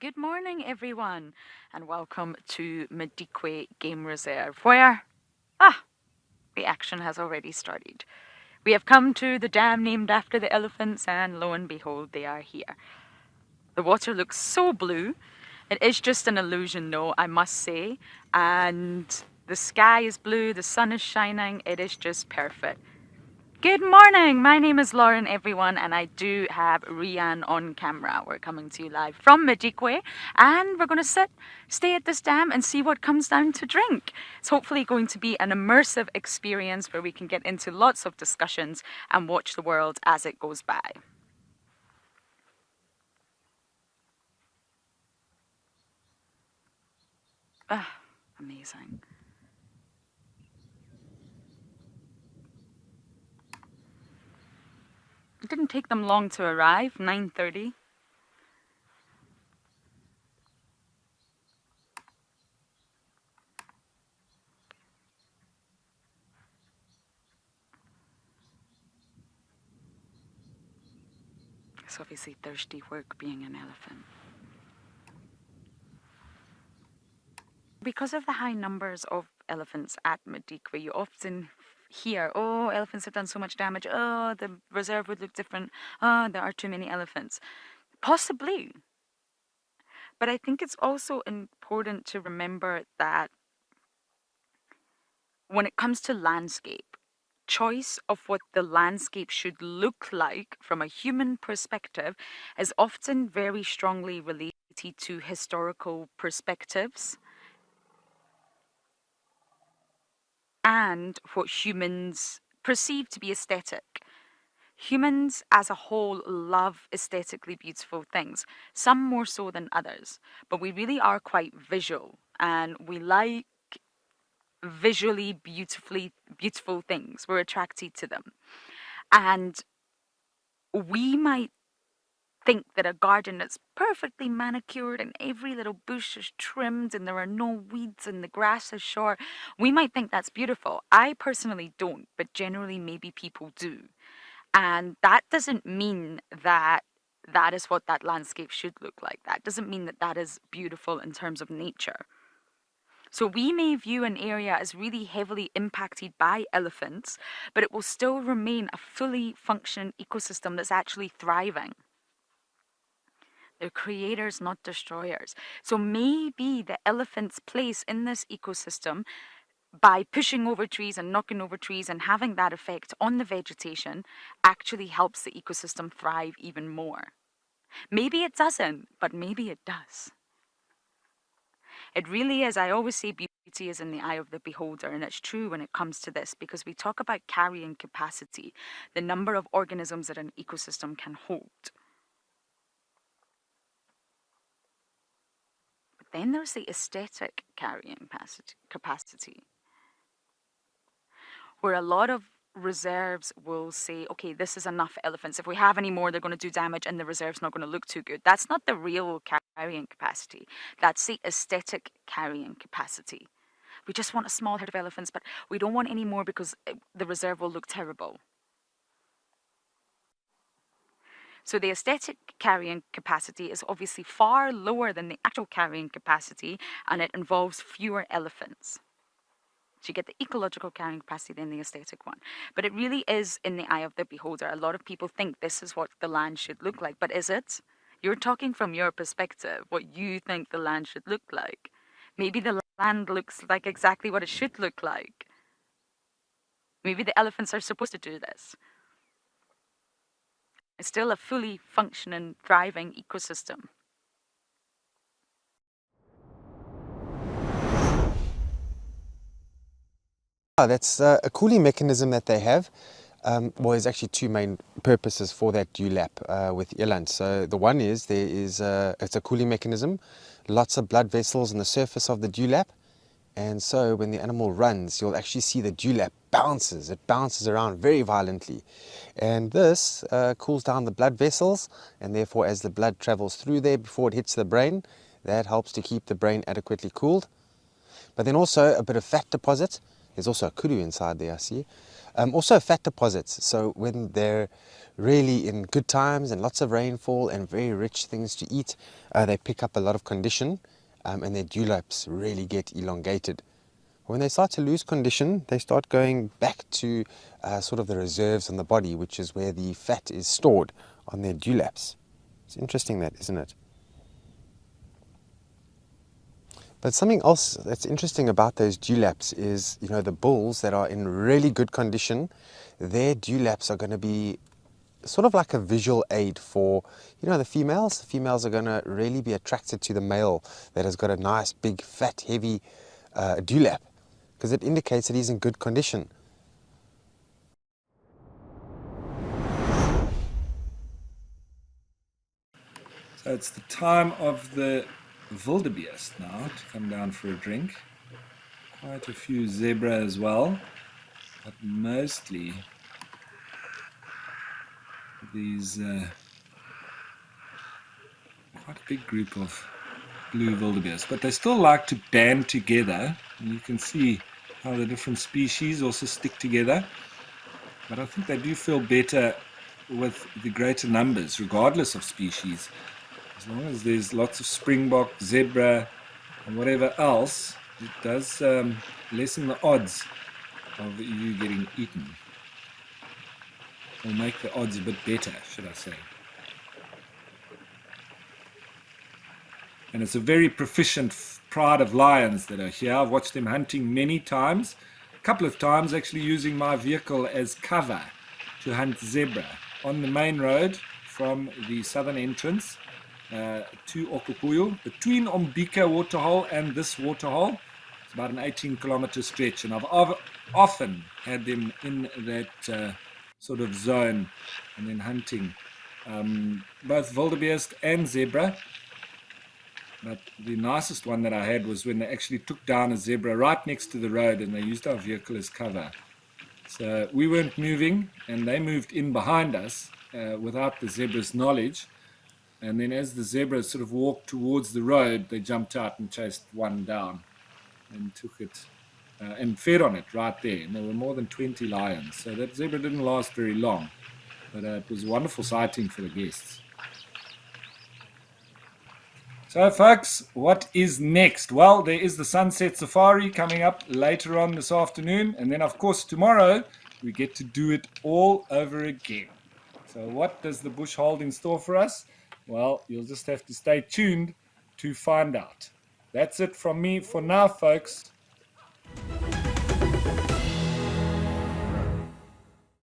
Good morning, everyone, and welcome to Madikwe Game Reserve, where, the action has already started. We have come to the dam named after the elephants, and lo and behold, they are here. The water looks so blue. It is just an illusion, though, I must say, and the sky is blue, the sun is shining, it is just perfect. Good morning, my name is Lauren, everyone, and I do have Rian on camera. We're coming to you live from Madikwe, and we're going to stay at this dam and see what comes down to drink. It's hopefully going to be an immersive experience where we can get into lots of discussions and watch the world as it goes by. Amazing. It didn't take them long to arrive, 9:30. It's obviously thirsty work being an elephant. Because of the high numbers of elephants at Madikwe, you often hear, oh, elephants have done so much damage. Oh, the reserve would look different. Oh, there are too many elephants. Possibly. But I think it's also important to remember that when it comes to landscape, choice of what the landscape should look like from a human perspective is often very strongly related to historical perspectives and what humans perceive to be aesthetic. Humans as a whole love aesthetically beautiful things, some more so than others, but we really are quite visual and we like visually beautiful things. We're attracted to them. And we might think that a garden that's perfectly manicured and every little bush is trimmed and there are no weeds and the grass is short, we might think that's beautiful. I personally don't, but generally maybe people do. And that doesn't mean that that is what that landscape should look like. That doesn't mean that that is beautiful in terms of nature. So we may view an area as really heavily impacted by elephants, but it will still remain a fully functioning ecosystem that's actually thriving. They're creators, not destroyers. So maybe the elephant's place in this ecosystem, by pushing over trees and knocking over trees and having that effect on the vegetation, actually helps the ecosystem thrive even more. Maybe it doesn't, but maybe it does. It really is. I always say beauty is in the eye of the beholder, and it's true when it comes to this because we talk about carrying capacity, the number of organisms that an ecosystem can hold. But then there's the aesthetic carrying capacity, where a lot of reserves will say, okay, this is enough elephants. If we have any more, they're going to do damage and the reserve's not going to look too good. That's not the real carrying capacity. That's the aesthetic carrying capacity. We just want a small herd of elephants, but we don't want any more because the reserve will look terrible. So the aesthetic carrying capacity is obviously far lower than the actual carrying capacity, and it involves fewer elephants. So you get the ecological carrying capacity than the aesthetic one. But it really is in the eye of the beholder. A lot of people think this is what the land should look like. But is it? You're talking from your perspective, what you think the land should look like. Maybe the land looks like exactly what it should look like. Maybe the elephants are supposed to do this. It's still a fully functioning, thriving ecosystem. That's a cooling mechanism that they have. Well, there's actually two main purposes for that dewlap with eland. So the one is it's a cooling mechanism, lots of blood vessels on the surface of the dewlap, and so when the animal runs, you'll actually see the dewlap bounces. It bounces around very violently, and this cools down the blood vessels, and therefore as the blood travels through there before it hits the brain, that helps to keep the brain adequately cooled. But then also a bit of fat deposit. There's also a kudu inside there, I see. Also fat deposits. So when they're really in good times and lots of rainfall and very rich things to eat, they pick up a lot of condition, and their dewlaps really get elongated. When they start to lose condition, they start going back to sort of the reserves on the body, which is where the fat is stored on their dewlaps. It's interesting that, isn't it? But something else that's interesting about those dewlaps is, the bulls that are in really good condition, their dewlaps are going to be sort of like a visual aid for, the females. The females are going to really be attracted to the male that has got a nice, big, fat, heavy dewlap, because it indicates that he's in good condition. So it's the time of the wildebeest now to come down for a drink. Quite a few zebra as well, but mostly these quite a big group of blue wildebeest. But they still like to band together. And you can see how the different species also stick together. But I think they do feel better with the greater numbers, regardless of species. As long as there's lots of springbok, zebra, and whatever else, it does lessen the odds of you getting eaten. Or make the odds a bit better, should I say. And it's a very proficient pride of lions that are here. I've watched them hunting many times, a couple of times actually using my vehicle as cover to hunt zebra on the main road from the southern entrance to Okaukuejo, between Umbika waterhole and this waterhole. It's about an 18-kilometer stretch, and I've often had them in that sort of zone and then hunting both wildebeest and zebra. But the nicest one that I had was when they actually took down a zebra right next to the road and they used our vehicle as cover. So we weren't moving and they moved in behind us without the zebra's knowledge. And then as the zebra sort of walked towards the road, they jumped out and chased one down and took it and fed on it right there. And there were more than 20 lions. So that zebra didn't last very long, but it was a wonderful sighting for the guests. So folks, what is next? Well, there is the sunset safari coming up later on this afternoon. And then of course tomorrow we get to do it all over again. So what does the bush hold in store for us? Well, you'll just have to stay tuned to find out. That's it from me for now, folks.